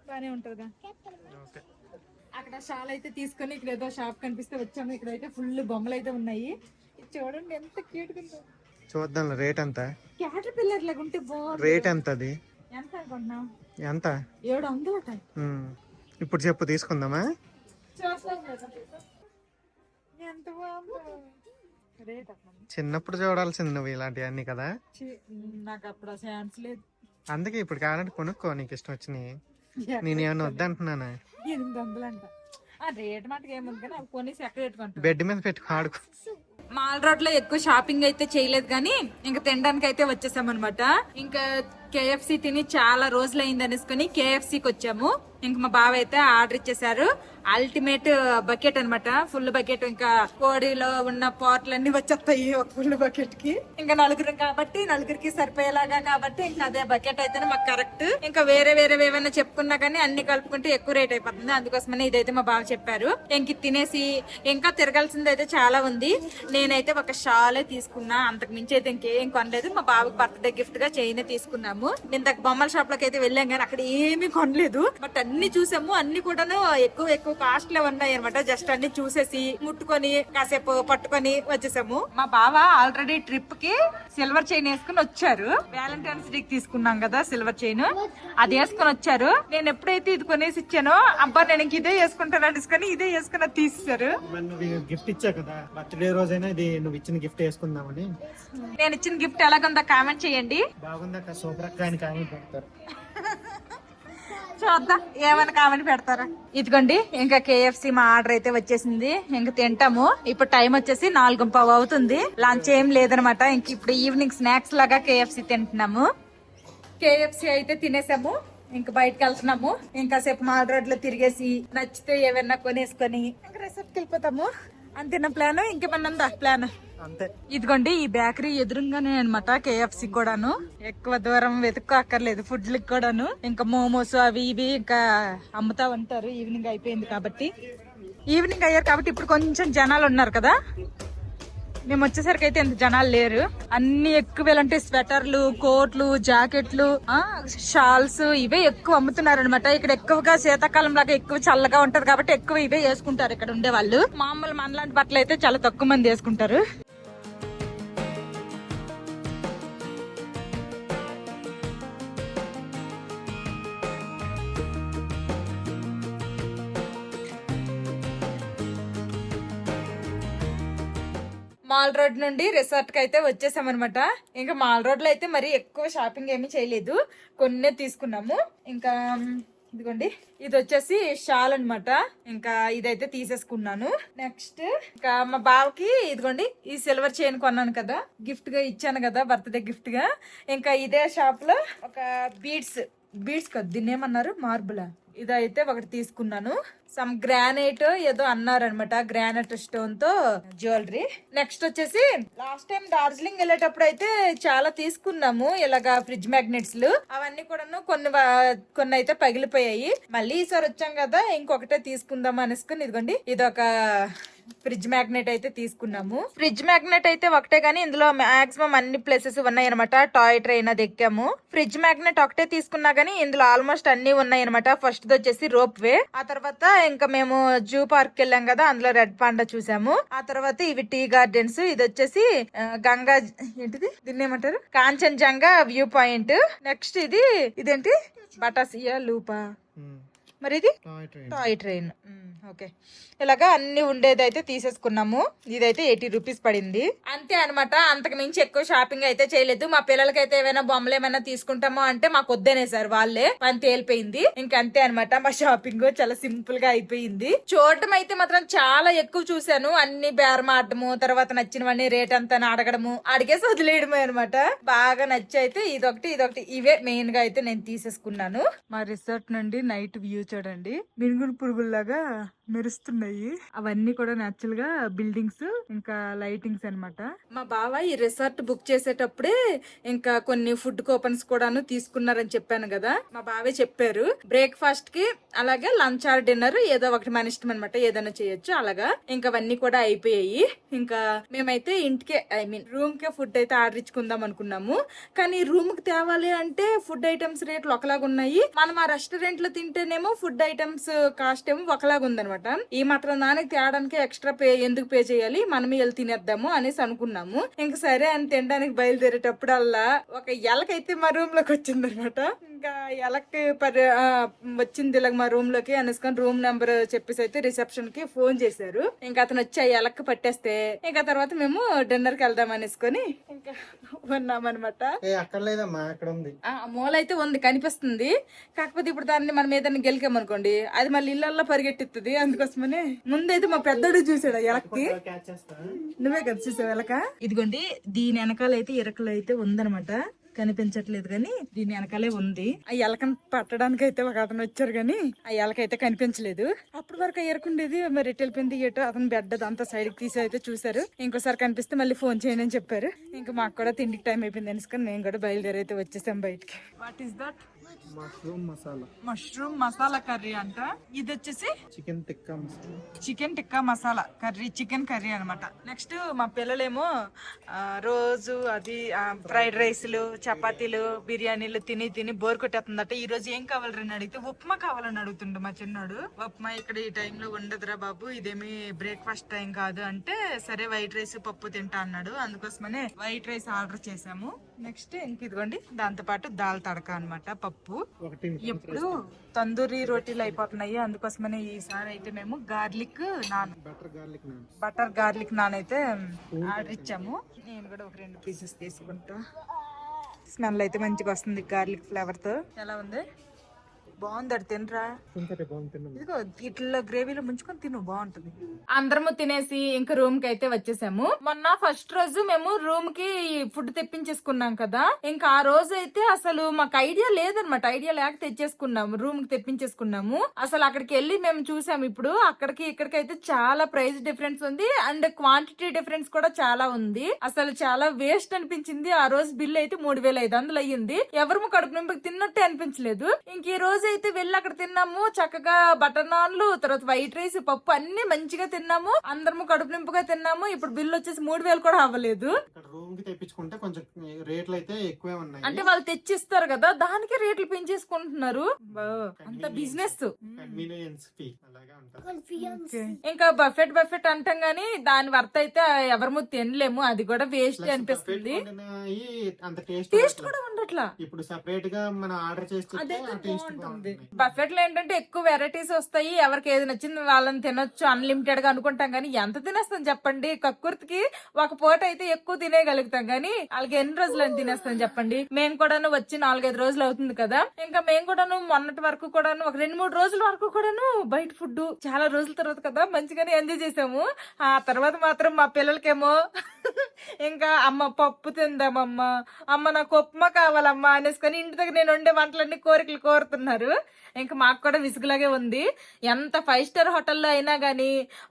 బానే ఉంటదిగా. అక్కడ షాల్ అయితే తీసుకొని ఇక్కడ ఏదో షాప్ కనిపిస్తే వచ్చాము. ఇక్కడ అయితే ఫుల్ బొమ్మలు అయితే ఉన్నాయి. చూడండి ఎంత క్యూట్ గా ఉందో. చూద్దాం రేట్ ఎంత. క్యాటర్ పిల్లర్ లాగా ఉంటే బాగుంది. రేట్ ఎంత అది? ఎంత అనుకుంటున్నావు? ఎంత? 700. ఇప్పుడు చెప్పు, తీసుకుందామా? ఎంత బాగుందో రేట్. చిన్నప్పుడు చూడాల్సింది నువ్వు ఇలాంటివన్నీ కదా. నాకు అప్పుడు ఛాన్స్ లేదు, అందుకే ఇప్పుడు కావాలంటే కొనుక్కో, నీకు ఇష్టం వచ్చినాయి. నేను ఏమన్నా వద్దంటున్నానా? 800 అంట. రేట్ మటుకు ఏముంది కానీ అవి కొనేసి ఎక్కడ పెట్టుకుంటా, బెడ్ మీద పెట్టుకో ఆడుకో. మాల్ రోడ్ లో ఎక్కువ షాపింగ్ అయితే చేయలేదు, కానీ ఇంకా తినడానికి అయితే వచ్చేసాం అనమాట. ఇంకా KFC తిని చాలా రోజులు అయింది అనేసుకొని KFCకి వచ్చాము. ఇంక మా బావ అయితే ఆర్డర్ ఇచ్చేసారు. అల్టిమేట్ బకెట్ అన్నమాట, ఫుల్ బకెట్. ఇంకా కోడిలో ఉన్న పాటలన్నీ వచ్చేస్తాయి ఒక ఫుల్ బకెట్ కి. ఇంకా నలుగురు కాబట్టి నలుగురికి సరిపోయేలాగా కాబట్టి ఇంకా అదే బకెట్ అయితేనే మాకు కరెక్ట్. ఇంకా వేరే ఏమైనా చెప్పుకున్నా కానీ అన్ని కలుపుకుంటే ఎక్కువ రేట్ అయిపోతుంది. అందుకోసమని ఇదైతే మా బావ చెప్పారు. ఇంక తినేసి ఇంకా తిరగాల్సింది అయితే చాలా ఉంది. నేనైతే ఒక షాలే తీసుకున్నా, అంతకు మించి అయితే ఇంకేం కొనలేదు. మా బావకి బర్త్డే గిఫ్ట్ గా చైన్ తీసుకున్నాము. ఇంతకు బొమ్మల షాప్ లోకి అయితే వెళ్ళాం కానీ అక్కడ ఏమీ కొనలేదు. బట్ అన్ని చూసాము, అన్ని కూడాను ఎక్కువ కాస్ట్ లో ఉన్నాయి అనమాట. జస్ట్ అన్ని చూసేసి ముట్టుకొని కాసేపు పట్టుకొని వచ్చేసాము. మా బావ ఆల్రెడీ ట్రిప్ కి సిల్వర్ చైన్ వేసుకుని వచ్చారు. వ్యాలంటైన్స్ డేకి తీసుకున్నాం కదా సిల్వర్ చైన్, అది వేసుకుని వచ్చారు. నేను ఎప్పుడైతే ఇది కొనేసి ఇచ్చానో, అబ్బా నేను ఇంక ఇదే వేసుకుంటాను అనేసుకొని ఇదే వేసుకుని తీసేశారు. గిఫ్ట్ ఇచ్చా కదా, బర్త్డే రోజైనా ఇది నువ్వు ఇచ్చిన గిఫ్ట్ వేసుకుందామని. నేను ఇచ్చిన గిఫ్ట్ ఎలాగుందా కామెంట్ చేయండి. బాగుందా? సూపర్ అని కామెంట్ పెడతారు, చూద్దాం ఏమైనా కామెంట్ పెడతారా. ఇదిగోండి ఇంకా KFC మా ఆర్డర్ అయితే వచ్చేసింది. ఇంకా తింటాము. ఇప్పుడు టైం వచ్చేసి 4:15 అవుతుంది. లంచ్ ఏం లేదనమాట. ఇంక ఇప్పుడు ఈవినింగ్ స్నాక్స్ లాగా KFC తింటున్నాము. KFC అయితే తినేసాము. ఇంకా బయటకు వెళ్తున్నాము. ఇంకాసేపు మాల్ రోడ్ లో తిరిగేసి నచ్చితే ఏమైనా కొనేసుకొని ఇంకా రెసార్ట్కి వెళ్ళిపోతాము. అంతే నా ప్లాన్. ఇంకేమన్నా ఉందా ప్లాన్? అంతే. ఇదిగోండి ఈ బేకరీ ఎదురుగానే అనమాట KFC కూడాను. ఎక్కువ దూరం వెతుక్కో అక్కర్లేదు ఫుడ్లకి కూడాను. ఇంకా మోమోస్ అవి ఇవి ఇంకా అమ్ముతా ఉంటారు. ఈవినింగ్ అయిపోయింది కాబట్టి, ఈవినింగ్ అయ్యారు కాబట్టి ఇప్పుడు కొంచెం జనాలు ఉన్నారు కదా. మేము వచ్చేసరికి అయితే ఎంత జనాలు లేరు. అన్ని ఎక్కువ అంటే స్వెటర్లు, కోట్లు, జాకెట్లు, షాల్స్ ఇవే ఎక్కువ అమ్ముతున్నారు అనమాట. ఇక్కడ ఎక్కువగా శీతాకాలం లాగా ఎక్కువ చల్లగా ఉంటది కాబట్టి ఎక్కువ ఇవే వేసుకుంటారు ఇక్కడ ఉండే వాళ్ళు. మామూలు మనలాంటి బట్టలు అయితే చాలా తక్కువ మంది వేసుకుంటారు. మాల్ రోడ్ నుండి రిసార్ట్ కి అయితే వచ్చేసామన్నమాట. ఇంకా మాల్ రోడ్ లో అయితే మరి ఎక్కువ షాపింగ్ ఏమీ చేయలేదు, కొన్నే తీసుకున్నాము. ఇంకా ఇదిగోండి ఇది వచ్చేసి షాల్ అన్నమాట. ఇంకా ఇదైతే తీసేసుకున్నాను. నెక్స్ట్ ఇంకా మా బావకి ఇదిగోండి ఈ సిల్వర్ చైన్ కొన్నాను కదా, గిఫ్ట్ గా ఇచ్చాను కదా బర్త్డే గిఫ్ట్ గా. ఇంకా ఇదే షాప్ లో ఒక బీడ్స్ కదా, దీన్ని ఏమన్నారు, మార్బులా, ఇదైతే ఒకటి తీసుకున్నాను. సమ్ గ్రానైట్ ఏదో అన్నారనమాట, గ్రానైట్ స్టోన్ తో జ్యువెలరీ. నెక్స్ట్ వచ్చేసి లాస్ట్ టైం డార్జిలింగ్ వెళ్ళేటప్పుడు అయితే చాలా తీసుకున్నాము ఇలాగా ఫ్రిడ్జ్ మ్యాగ్నెట్స్. అవన్నీ కూడా కొన్ని అయితే పగిలిపోయాయి. మళ్ళీ ఈసారి వచ్చాం కదా ఇంకొకటే తీసుకుందాం అనేసుకుని ఇదిగోండి ఇది ఒక ఫ్రిడ్జ్ మ్యాగ్నెట్ అయితే తీసుకున్నాము. ఫ్రిడ్జ్ మ్యాగ్నెట్ అయితే ఒకటే గానీ ఇందులో మాక్సిమం అన్ని ప్లేసెస్ ఉన్నాయి అనమాట. టాయ్ ట్రైన్ అది ఎక్కాము. ఫ్రిడ్జ్ మ్యాగ్నెట్ ఒకటే తీసుకున్నా గానీ ఇందులో ఆల్మోస్ట్ అన్ని ఉన్నాయి అనమాట. ఫస్ట్ వచ్చేసి రోప్ వే, ఆ తర్వాత ఇంకా మేము జూ పార్క్ వెళ్ళాం కదా, అందులో రెడ్ పాండా చూసాము. ఆ తర్వాత ఇవి టీ గార్డెన్స్, ఇది వచ్చేసి గంగా ఏంటిది దీన్ని ఏమంటారు కాంచన్జంగా వ్యూ పాయింట్. నెక్స్ట్ ఇదేంటి బటాసియా లూపా, మరి ఇది టాయ్ ట్రైన్. ఓకే, ఇలాగా అన్ని ఉండేది అయితే తీసేసుకున్నాము. ఇదైతే 80 రూపీస్ పడింది అంతే అనమాట. అంతకు మించి ఎక్కువ షాపింగ్ అయితే చేయలేదు. మా పిల్లలకైతే ఏమైనా బొమ్మలు ఏమైనా తీసుకుంటామో అంటే మాకు వద్దనేసారు వాళ్ళే, పని తేలిపోయింది. ఇంక అంతే అనమాట. మా షాపింగ్ చాలా సింపుల్ గా అయిపోయింది. చూడటం అయితే మాత్రం చాలా ఎక్కువ చూసాను. అన్ని బేరం ఆడటము, తర్వాత నచ్చినవన్నీ రేట్ అంతా అడగడము, అడిగేసి వదిలేయడమే అనమాట. బాగా నచ్చి అయితే ఇదొకటి ఇవే మెయిన్ గా అయితే నేను తీసేసుకున్నాను. మా రిసార్ట్ నుండి నైట్ వ్యూ చూడండి, మినుగురు పురుగుల్లాగా మెరుస్తున్నాయి. అవన్నీ కూడా నేచురల్ గా బిల్డింగ్స్ ఇంకా లైటింగ్స్ అన్నమాట. మా బావ ఈ రిసార్ట్ బుక్ చేసేటప్పుడే ఇంకా కొన్ని ఫుడ్ కూపన్స్ కూడాను తీసుకున్నారని చెప్పాను కదా, మా బావే చెప్పారు. బ్రేక్ఫాస్ట్ కి అలాగే లంచ్ ఆర్ డిన్నర్ ఏదో ఒకటి మన ఇష్టం అనమాట, ఏదైనా చేయొచ్చు. అలాగా ఇంకా అవన్నీ కూడా అయిపోయాయి. ఇంకా మేమైతే ఇంటికే రూమ్ కే ఫుడ్ అయితే ఆర్డర్ ఇచ్చుకుందాం అనుకున్నాము. కానీ రూమ్ కి తేవాలి అంటే ఫుడ్ ఐటమ్స్ రేట్లు ఒకలాగా ఉన్నాయి. మనం ఆ రెస్టారెంట్ లో తింటేనేమో ఫుడ్ ఐటమ్స్ కాస్ట్ ఏమో ఒకలాగా ఉందనమాట. ఈ మాత్రం దానికి తేడానికి ఎక్స్ట్రా ఎందుకు పే చేయాలి, మనమే వెళ్ళి తినేద్దాము అనేసి అనుకున్నాము. ఇంక సరే అని తినడానికి బయలుదేరేటప్పుడల్లా ఒక ఎలకైతే మా రూమ్ లోకి వచ్చింది అనమాట. ఇంకా ఎలక్కి వచ్చింది ఇలా మా రూమ్ లోకి అనేసుకొని రూమ్ నెంబర్ చెప్పేసి అయితే రిసెప్షన్ కి ఫోన్ చేశారు. ఇంకా అతను వచ్చి ఆ ఎలక్కి పట్టేస్తే ఇంకా తర్వాత మేము డిన్నర్ కి వెళ్దాం అనేసుకొని ఇంకా ఉన్నామన్నమాట. మూల అయితే ఉంది కనిపిస్తుంది. కాకపోతే ఇప్పుడు దాన్ని మనం ఏదైనా గెలికామనుకోండి అది మళ్ళీ ఇళ్లలో పరిగెట్టిస్తుంది. అందుకోసమనే ముందైతే మా పెద్దోడు చూసాడు ఆ ఎలక్కి. నువ్వే కదా చూసావు ఎలక? ఇదిగోండి దీని వెనకాల అయితే ఇరకలు అయితే ఉందనమాట, కనిపించట్లేదు కానీ దీని వెనకాలే ఉంది. ఆ ఎలకను పట్టడానికి అయితే ఒక అతను వచ్చారు కానీ ఆ ఎలక అయితే కనిపించలేదు. అప్పటి వరకు ఎరకుండేది, మరి ఎటు వెళ్ళిపోయింది ఏటో. అతను బెడ్ అంతా సైడ్ కి తీసి అయితే చూసారు. ఇంకోసారి కనిపిస్తే మళ్ళీ ఫోన్ చేయని అని చెప్పారు. ఇంకా మాకు కూడా తిండికి టైం అయిపోయింది అనేసుకొని నేను కూడా బయలుదేరి అయితే వచ్చేసాం బయటికి. What is that? Mushroom masala curry అంట. ఇది వచ్చేసి chicken tikka masala curry, chicken curry అనమాట. నెక్స్ట్ మా పిల్లలేమో రోజు అది ఫ్రైడ్ రైస్లు, చపాతీలు, బిర్యానీలు తిని తిని బోర్ కొట్టేస్తుందట. ఈ రోజు ఏం కావాలని అడిగితే ఉప్మా కావాలని అడుగుతుండు మా చిన్నోడు. ఉప్మా ఇక్కడ ఈ టైంలో ఉండదురా బాబు, ఇదేమి బ్రేక్ఫాస్ట్ టైం కాదు అంటే సరే వైట్ రైస్ పప్పు తింటా అన్నాడు. అందుకోసమనే వైట్ రైస్ ఆర్డర్ చేసాము. నెక్స్ట్ ఇంక ఇదిగోండి దాంతో పాటు దాల్ తడక అనమాట, పప్పు. ఎప్పుడు తందూరి రోటీలు అయిపోతున్నాయి, అందుకోసమనే ఈసారి అయితే మేము బటర్ గార్లిక్ నాన్ అయితే ఆర్డర్ ఇచ్చాము. నేను కూడా ఒక 2 పీసెస్ తీసుకుంటా. స్మెల్ అయితే మంచిగా వస్తుంది గార్లిక్ ఫ్లేవర్ తో. ఎలా ఉంది? బాగుంది. అది తినరా, ఇదిగో ఇట్లా గ్రేవీలో ముంచుకొని తిను, బాగుంటది. అందరము తినేసి ఇంకా రూమ్ కి అయితే వచ్చేసాము. మొన్న ఫస్ట్ రోజు మేము రూమ్ కి ఫుడ్ తెప్పించేసుకున్నాం కదా, ఇంకా ఆ రోజు అయితే అసలు మాకు ఐడియా లేదనమాట. ఐడియా లేక తెచ్చేసుకున్నాము, రూమ్ కి తెప్పించేసుకున్నాము. అసలు అక్కడికి వెళ్ళి మేము చూసాము. ఇప్పుడు అక్కడికి ఇక్కడికి అయితే చాలా ప్రైస్ డిఫరెన్స్ ఉంది అండ్ క్వాంటిటీ డిఫరెన్స్ కూడా చాలా ఉంది. అసలు చాలా వేస్ట్ అనిపించింది. ఆ రోజు బిల్ అయితే 3500 అయ్యింది. ఎవరు కడుపు నింపకి తిన్నట్టే అనిపించలేదు. ఇంక ఈ రోజు అయితే వెళ్ళి అక్కడ తిన్నాము చక్కగా. బటర్ నాన్లు, తర్వాత వైట్ రైస్, పప్పు అన్ని మంచిగా తిన్నాము. అందరము కడుపు నింపుగా తిన్నాము. ఇప్పుడు బిల్ వచ్చేసి 3000 కూడా అవ్వలేదు. రూమ్ కి తెప్పించుకుంటే కొంచెం రేట్లు అయితే ఎక్కువే ఉన్నాయి. అంటే వాళ్ళు తెచ్చిస్తారు కదా, దానికే రేట్లు పెంచేసుకుంటున్నారు. అంత బిజినెస్. ఇంకా బఫెట్ అంటాం గానీ దాని వర్త్ అయితే ఎవరు తినలేము. అది కూడా వేస్ట్ అనిపిస్తుంది. టేస్ట్ కూడా ఉండట్లా. ఇప్పుడు సెపరేట్ గా మనం ఆర్డర్ చేస్తే బఫెట్ లో ఏంటంటే ఎక్కువ వెరైటీస్ వస్తాయి. ఎవరికి ఏది నచ్చింది వాళ్ళని తినొచ్చు అన్లిమిటెడ్ గా అనుకుంటాం గానీ ఎంత తినేస్తాం చెప్పండి. కక్కుర్తికి ఒక పూట అయితే ఎక్కువ తినేయగలుగుతాం గానీ వాళ్ళకి ఎన్ని రోజులు అని తినేస్తాం చెప్పండి. మేము కూడాను వచ్చి 4-5 రోజులు అవుతుంది కదా. ఇంకా మేము కూడాను మొన్నటి వరకు కూడాను ఒక 2-3 రోజుల వరకు కూడాను బయట ఫుడ్ చాలా రోజుల తర్వాత కదా మంచిగానే ఎంజాయ్ చేసాము. ఆ తర్వాత మాత్రం మా పిల్లలకేమో ఇంకా అమ్మ పప్పు తిందామమ్మా, అమ్మ నాకు ఉప్మా కావాలి కావాలమ్మా అనేసుకొని ఇంటి దగ్గర నేను వండే వంటలన్నీ కోరికలు కోరుతున్నారు. ఇంకా మాకు కూడా విసుగులాగే ఉంది. ఎంత 5 స్టార్ హోటల్లో అయినా గానీ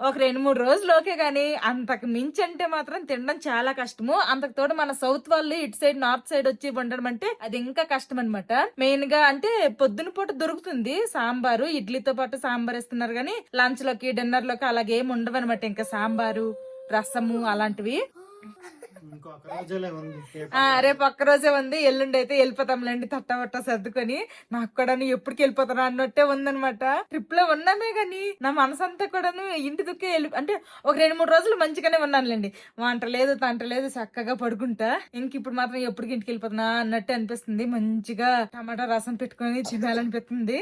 ఒక 2-3 రోజులు ఓకే గానీ అంతకు మించి అంటే మాత్రం తినడం చాలా కష్టము. అంతకు తోడు మన సౌత్ వాళ్ళు ఇటు సైడ్ నార్త్ సైడ్ వచ్చి వండడం అంటే అది ఇంకా కష్టం అనమాట. మెయిన్ గా అంటే పొద్దున పూట దొరుకుతుంది సాంబారు, ఇడ్లీతో పాటు సాంబార్ ఇస్తున్నారు కానీ లంచ్ లోకి డిన్నర్ లోకి అలాగేం ఉండవు అనమాట. ఇంకా సాంబారు, రసము అలాంటివి. ఇంకొక రోజులే ఉంది. రేపు ఒక్క రోజే ఉంది, ఎల్లుండి అయితే వెళ్ళిపోతాంలేండి తట్టబట్ట సర్దుకొని. నాకు కూడా ఎప్పటికి వెళ్ళిపోతాను అన్నట్టే ఉందనమాట. ట్రిప్ లో ఉన్నామే గానీ నా మనసంతా కూడాను ఇంటి దుక్కే అంటే ఒక 2-3 రోజులు మంచిగానే ఉన్నానులేండి. వంట లేదు తంట లేదు, చక్కగా పడుకుంటా. ఇంక ఇప్పుడు మాత్రం ఎప్పటికి ఇంటికి వెళ్ళిపోతున్నా అన్నట్టు అనిపిస్తుంది. మంచిగా టమాటా రసం పెట్టుకొని తినాలనిపిస్తుంది.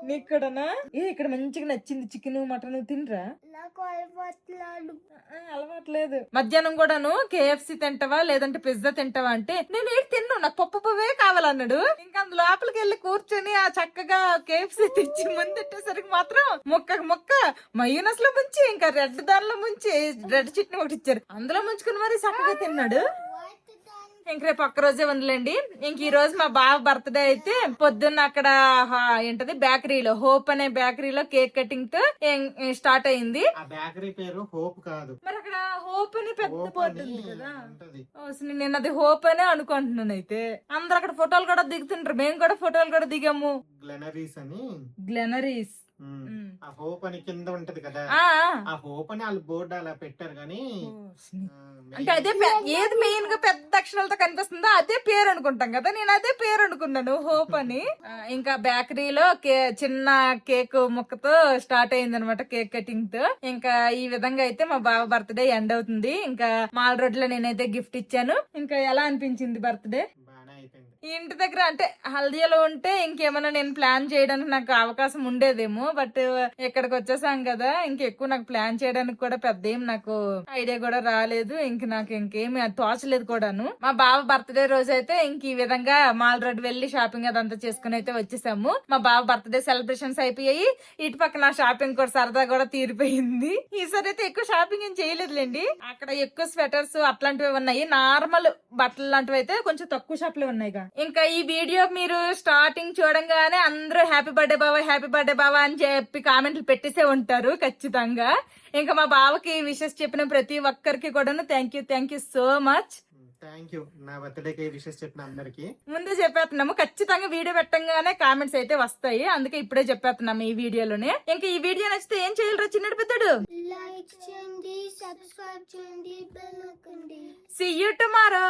నీకు కూడానా? ఇక్కడ మంచిగా నచ్చింది చికెన్ మటన్ తినరా? అలవాట్లేదు. మధ్యాహ్నం కూడాను KFC తింటావా లేదంటే పిజ్జా తింటావా అంటే నేను ఏది తిన్ను, నాకు పప్పు పువ్వే కావాలన్నాడు. ఇంకా అందు లోపలికి వెళ్ళి కూర్చొని ఆ చక్కగా KFC తెచ్చి ముందెట్టేసరికి మాత్రం ముక్క మయూనస్ లో ముంచి ఇంకా రెడ్ దానిలో ముంచి రెడ్ చట్నీ ఒకటి ఇచ్చారు, అందులో ముంచుకుని మరి చక్కగా తిన్నాడు. ఇంక రేపు ఒక్క రోజే ఉందిలేండి. ఇంక ఈ రోజు మా బావ బర్త్డే అయితే పొద్దున్న అక్కడ ఏంటది బేకరీలో, హోప్ అనే బేకరీలో కేక్ కటింగ్ తో స్టార్ట్ అయింది. ఆ బేకరీ పేరు హోప్ కాదు, మరి అక్కడ హోప్ అని పెద్ద బోర్డు ఉంది కదా. నేను అది హోప్ అనే అనుకుంటున్నాను. అయితే అందరు అక్కడ ఫోటోలు కూడా దిగుతుంటారు, మేము కూడా ఫోటోలు కూడా దిగాము. గ్లెనరీస్ అని. గ్లెనరీస్ ఆ హోప్ అని కింద ఉంటది కదా, ఆ హోప్ అని వాళ్ళు బోర్డు అలా పెట్టారు కానీ అంటే అదే ఏది మెయిన్ గా పెద్ద అక్షరాలతో కనిపిస్తుందో అదే పేరు అనుకుంటాం కదా, నేను అదే పేరు అనుకున్నాను హోప్ అని. ఇంకా బేకరీలో చిన్న కేక్ ముక్కతో స్టార్ట్ అయింది అనమాట, కేక్ కటింగ్ తో. ఇంకా ఈ విధంగా అయితే మా బావ బర్త్డే ఎండ్ అవుతుంది. ఇంకా మాల్ రోడ్ లో నేనైతే గిఫ్ట్ ఇచ్చాను. ఇంకా ఎలా అనిపించింది బర్త్డే? ఇంటి దగ్గర అంటే హల్దీలో ఉంటే ఇంకేమైనా నేను ప్లాన్ చేయడానికి నాకు అవకాశం ఉండేదేమో, బట్ ఇక్కడికి వచ్చేసాం కదా ఇంకెక్కువ నాకు ప్లాన్ చేయడానికి కూడా పెద్ద ఏం నాకు ఐడియా కూడా రాలేదు. ఇంక నాకు ఇంకేమి తోచలేదు కూడాను. మా బావ బర్త్డే రోజు అయితే ఇంక ఈ విధంగా మాల్ రోడ్ వెళ్లి షాపింగ్ అదంతా చేసుకుని అయితే వచ్చేసాము. మా బావ బర్త్డే సెలబ్రేషన్స్ అయిపోయాయి, ఇటు పక్క నా షాపింగ్ కూడా సరదా కూడా తీరిపోయింది. ఈసారి అయితే ఎక్కువ షాపింగ్ ఏం చేయలేదులేండి. అక్కడ ఎక్కువ స్వెటర్స్ అట్లాంటివి ఉన్నాయి, నార్మల్ బట్టలు లాంటివి అయితే కొంచెం తక్కువ షాపులు ఉన్నాయి. ఇంకా ఈ వీడియో మీరు స్టార్టింగ్ చూడంగానే అందరూ హ్యాపీ బర్త్డే బావా అని చెప్పి కామెంట్లు పెట్టేసే ఉంటారు ఖచ్చితంగా. ఇంకా మా బావకి విషెస్ చెప్పిన ప్రతి ఒక్కరికి కూడాను thank you so much. Thank you. నా బర్త్డేకి విషెస్ చెప్పిన అందరికి ముందే చెప్పేస్తున్నాము, ఖచ్చితంగా వీడియో పెట్టంగానే కామెంట్స్ అయితే వస్తాయి, అందుకే ఇప్పుడే చెప్పేస్తున్నాము ఈ వీడియోలోనే. ఇంకా ఈ వీడియో నచ్చితే ఏం చేయాలి చిన్నడు పెద్దడు? లైక్ చేయండి, సబ్స్క్రైబ్ చేయండి, బెల్ నొక్కండి. See you tomorrow.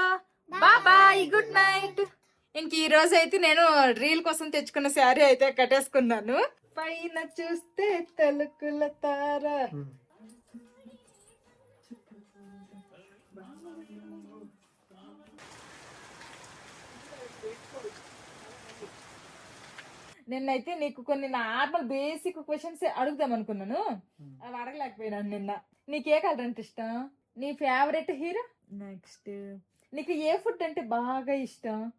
Bye, good night. ఇంక ఈ రోజు అయితే నేను రీల్ కోసం తెచ్చుకున్న శారీ అయితే కట్టేసుకున్నాను. పైన చూస్తే తలుకుల తార. నిన్నైతే నీకు కొన్ని నార్మల్ బేసిక్ క్వశ్చన్స్ అడుగుదాం అనుకున్నాను, అవి అడగలేకపోయినాను నిన్న. నీకు ఏ కలర్ అంటే ఇష్టం? నీ ఫేవరెట్ హీరో? నెక్స్ట్ నీకు ఏ ఫుడ్ అంటే బాగా ఇష్టం?